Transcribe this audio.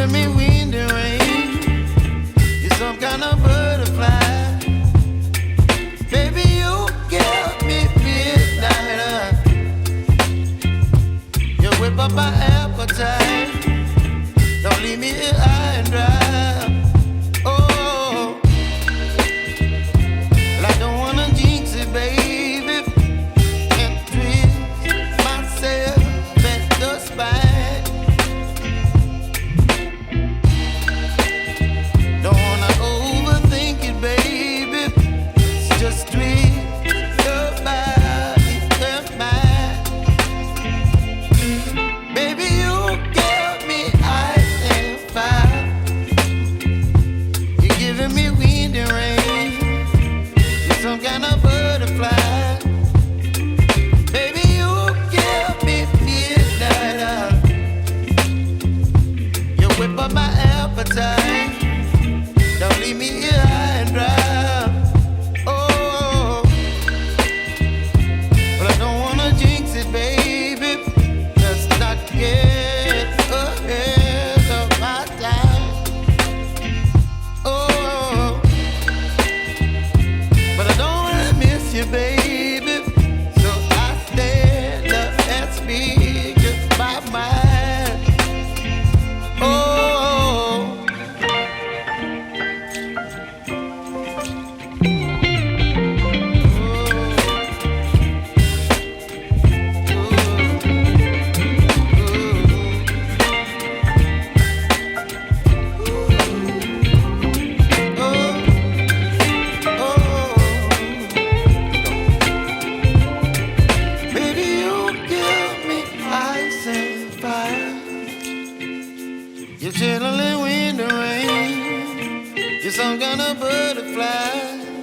giving me wind and rain. You're some kind of butterfly. Baby, you give me midnight. You whip up my appetite. Don't leave me here high and dry. Oh, well, I don't wanna jinx it, baby. Can't twist myself at the spine. Don't wanna overthink it, baby. It's just twist your body and mine. Baby, you give me ice and fire. You're giving me wind and rain. You're some kind of butterfly. Baby, you give me midnight. You whip up my appetite. Don't leave me here high and dry. Oh, but I don't wanna jinx it, baby. Let's not get ahead of my time. Oh, but I don't wanna miss you, baby. So I stand up and speak just my mind. Oh. Baby, you give me ice and fire. You're chilling in wind and rain. You're some kind of butterfly.